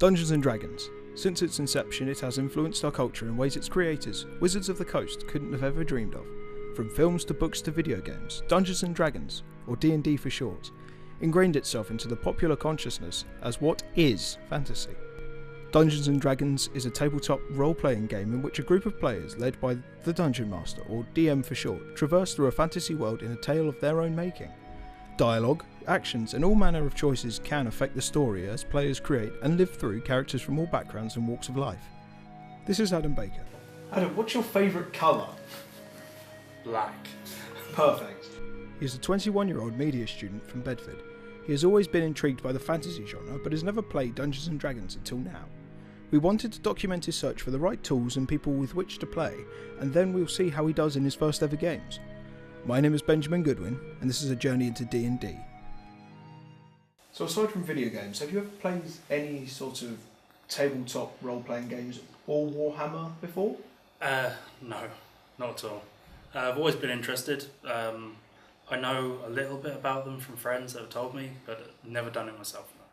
Dungeons & Dragons. Since its inception, it has influenced our culture in ways its creators, Wizards of the Coast, couldn't have ever dreamed of. From films to books to video games, Dungeons & Dragons, or D&D for short, ingrained itself into the popular consciousness as what is fantasy. Dungeons & Dragons is a tabletop role-playing game in which a group of players, led by the Dungeon Master, or DM for short, traverse through a fantasy world in a tale of their own making. Dialogue, actions, and all manner of choices can affect the story as players create and live through characters from all backgrounds and walks of life. This is Adam Baker. Adam, what's your favourite colour? Black. Perfect. He is a 21-year-old media student from Bedford. He has always been intrigued by the fantasy genre, but has never played Dungeons & Dragons until now. We wanted to document his search for the right tools and people with which to play, and then we'll see how he does in his first ever games. My name is Benjamin Goodwin, and this is a journey into D&D. So aside from video games, have you ever played any sort of tabletop role-playing games or Warhammer before? No, not at all. I've always been interested. I know a little bit about them from friends that have told me, but never done it myself. No.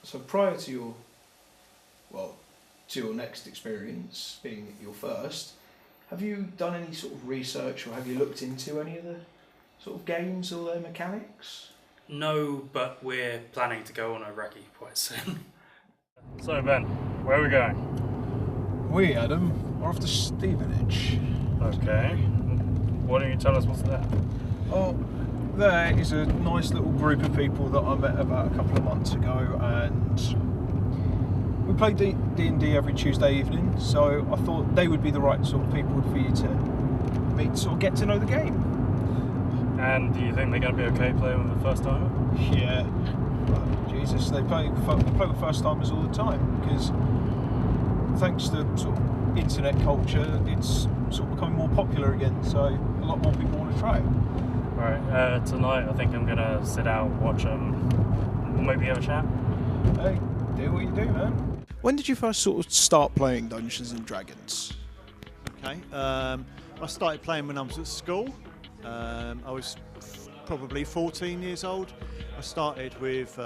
So prior to your next experience, being your first, have you done any sort of research or have you looked into any of the sort of games or their mechanics? No, but we're planning to go on a recce quite soon. So Ben, where are we going? We, Adam, are off to Stevenage. Okay. Why don't you tell us what's there? Oh, there is a nice little group of people that I met about a couple of months ago, and we play D&D every Tuesday evening, so I thought they would be the right sort of people for you to meet to sort of get to know the game. And do you think they're going to be okay playing with the first timer? Yeah. Well, Jesus, they play with first timers all the time, because thanks to sort of internet culture, it's sort of becoming more popular again, so a lot more people want to try it. Right, tonight I think I'm going to sit out, watch them, maybe have a chat. Hey, do what you do, man. When did you first sort of start playing Dungeons & Dragons? Okay, I started playing when I was at school. I was probably 14 years old. I started with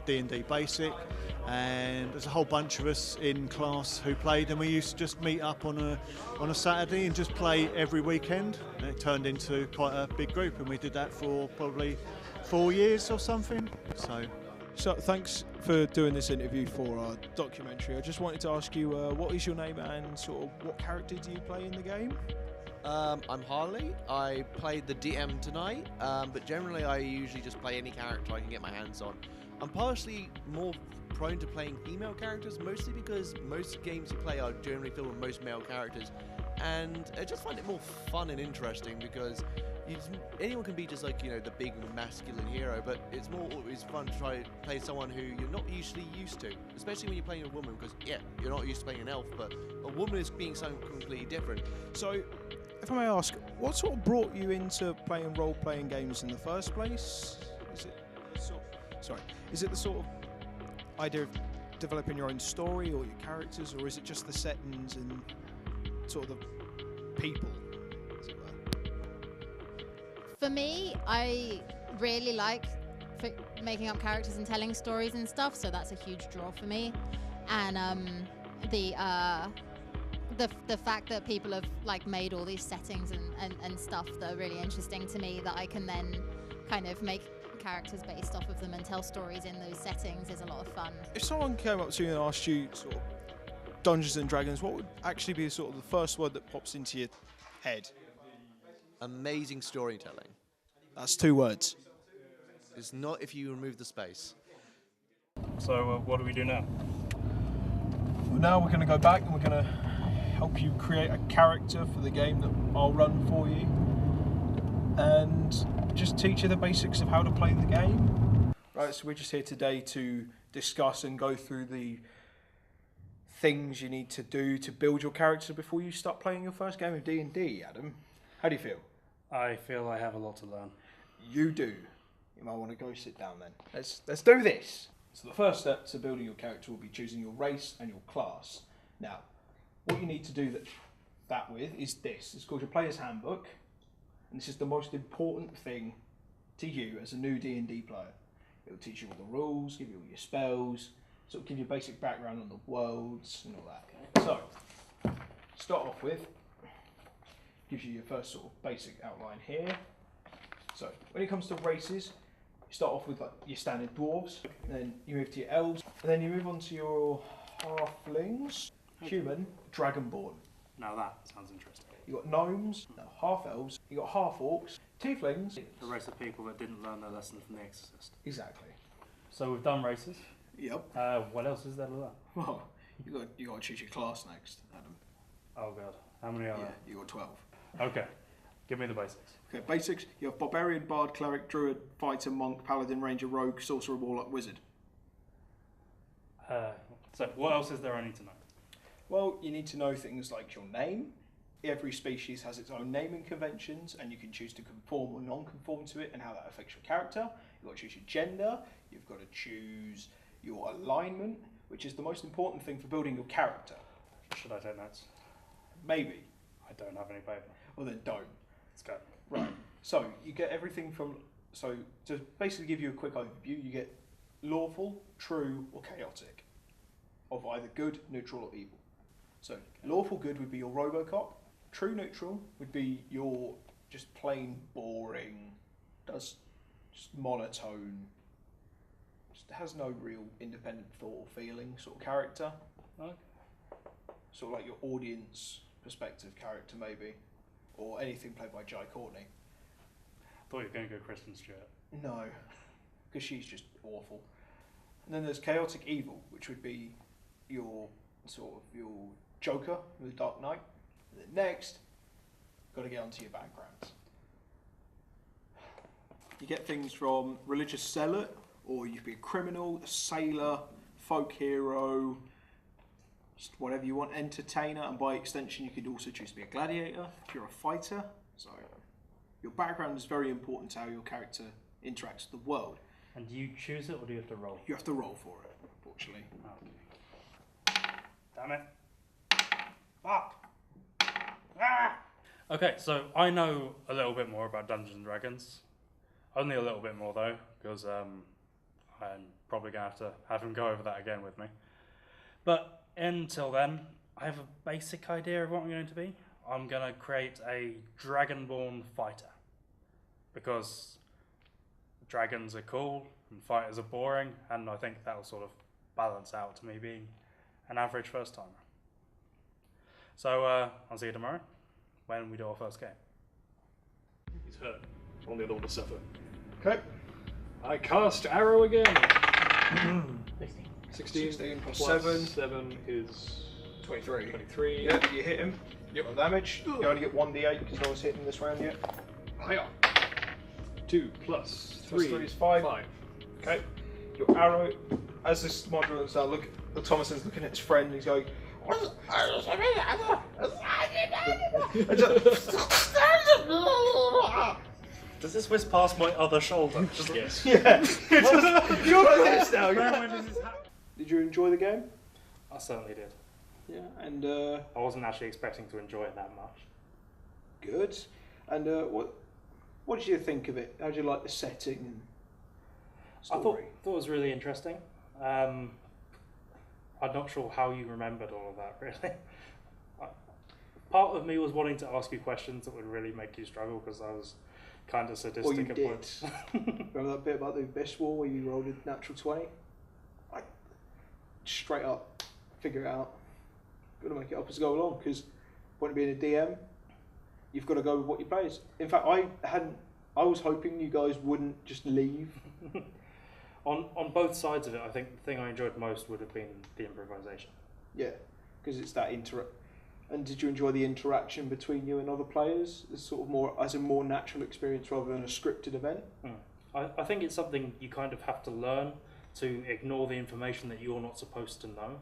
D&D Basic, and there's a whole bunch of us in class who played, and we used to just meet up on a Saturday and just play every weekend. And it turned into quite a big group, and we did that for probably 4 years or something. So thanks for doing this interview for our documentary. I just wanted to ask you, what is your name and sort of what character do you play in the game? I'm Harley. I played the DM tonight, but generally I usually just play any character I can get my hands on. I'm partially more prone to playing female characters, mostly because most games you play are generally filled with most male characters, and I just find it more fun and interesting because anyone can be just like, the big masculine hero, but it's more always fun to try to play someone who you're not usually used to, especially when you're playing a woman, because you're not used to playing an elf, but a woman is being something completely different. So, if I may ask, what sort of brought you into playing role-playing games in the first place? Is it the sort of idea of developing your own story or your characters, or is it just the settings and sort of the people, as it were? For me, I really like making up characters and telling stories and stuff, so that's a huge draw for me. And the fact that people have made all these settings and stuff that are really interesting to me, that I can then kind of make characters based off of them and tell stories in those settings, is a lot of fun. If someone came up to you and asked you sort of Dungeons & Dragons, what would actually be sort of the first word that pops into your head? Amazing storytelling. That's 2 words. It's not if you remove the space. So what do we do now? Well, now we're going to go back and we're going to help you create a character for the game that I'll run for you, and just teach you the basics of how to play the game. Right, so we're just here today to discuss and go through the things you need to do to build your character before you start playing your first game of D&D, Adam. How do you feel? I feel I have a lot to learn. You do. You might want to go sit down then. Let's do this. So the first step to building your character will be choosing your race and your class. Now, what you need to do that with is this. It's called your player's handbook, and this is the most important thing to you as a new D&D player. It will teach you all the rules, give you all your spells, sort of give you a basic background on the worlds and all that. So, start off with, gives you your first sort of basic outline here. So, when it comes to races, you start off with like your standard dwarves, and then you move to your elves, and then you move on to your halflings, human, dragonborn. Now that sounds interesting. You got gnomes, half elves, you got half orcs, tieflings. A race of people that didn't learn their lesson from The Exorcist. Exactly. So we've done races. Yep. What else is there to learn? Well, you got to choose your class next, Adam. Oh god, how many are Yeah, there? you got 12. Okay, give me the basics. Okay, basics. You have barbarian, bard, cleric, druid, fighter, monk, paladin, ranger, rogue, sorcerer, warlock, wizard. So what else is there I need to know? Well, you need to know things like your name. Every species has its own naming conventions, and you can choose to conform or non-conform to it, and how that affects your character. You've got to choose your gender. You've got to choose your alignment, which is the most important thing for building your character. Should I take notes? Maybe. I don't have any paper. Well, then don't. Let's go. Right. So you get everything from. So to basically give you a quick overview, you get lawful, true, or chaotic, of either good, neutral, or evil. So lawful good would be your RoboCop. True neutral would be your just plain boring, just monotone, just has no real independent thought or feeling sort of character. Okay. Sort of like your audience perspective character maybe, or anything played by Jai Courtney. I thought you were going to go Kristen Stewart. No, because she's just awful. And then there's chaotic evil, which would be your sort of your Joker, the Dark Knight. And then next, got to get onto your backgrounds. You get things from religious zealot, or you could be a criminal, a sailor, folk hero, just whatever you want, entertainer, and by extension you could also choose to be a gladiator if you're a fighter. So your background is very important to how your character interacts with the world. And do you choose it or do you have to roll? You have to roll for it, unfortunately. Okay. Damn it. Fuck. Ah! Okay, so I know a little bit more about Dungeons and Dragons. Only a little bit more though, because I'm probably going to have him go over that again with me. But until then, I have a basic idea of what I'm going to be. I'm going to create a dragonborn fighter. Because dragons are cool and fighters are boring, and I think that'll sort of balance out to me being an average first timer. So I'll see you tomorrow when we do our first game. He's hurt. Only the Lord to suffer. Okay. I cast arrow again. 16 plus plus 7. 7 is 23. 23. Yeah, you hit him. Yep. No damage. You only get 1d8 because no one's hitting this round yet. Hiya. 2 plus 3 is 5. Okay. Your arrow, as this module is look, Thomason's looking at his friend and he's going, Does this whiz past my other shoulder? Yes. yeah. You're like this now. Did you enjoy the game? I certainly did. Yeah, and I wasn't actually expecting to enjoy it that much. good. And what did you think of it? How did you like the setting and story? I thought it was really interesting. I'm not sure how you remembered all of that, really. Part of me was wanting to ask you questions that would really make you struggle because I was kind of sadistic Or you at did. points. Remember that bit about the Abyss Wall where you rolled a natural 20? Like, straight up, figure it out. Got to make it up as you go along because point of being a DM, you've got to go with what your players. In fact, I was hoping you guys wouldn't just leave. On both sides of it, I think the thing I enjoyed most would have been the improvisation. Yeah, because it's that And did you enjoy the interaction between you and other players as sort of more as a more natural experience rather than a scripted event? I think it's something you kind of have to learn to ignore the information that you're not supposed to know.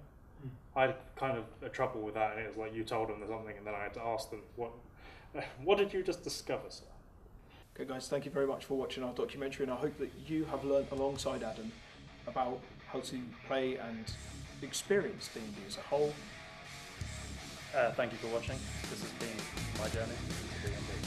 I had kind of a trouble with that, and it was like you told them something, and then I had to ask them, what did you just discover, sir? Okay guys, thank you very much for watching our documentary, and I hope that you have learnt alongside Adam about how to play and experience D&D as a whole. Thank you for watching. This has been my journey into D&D.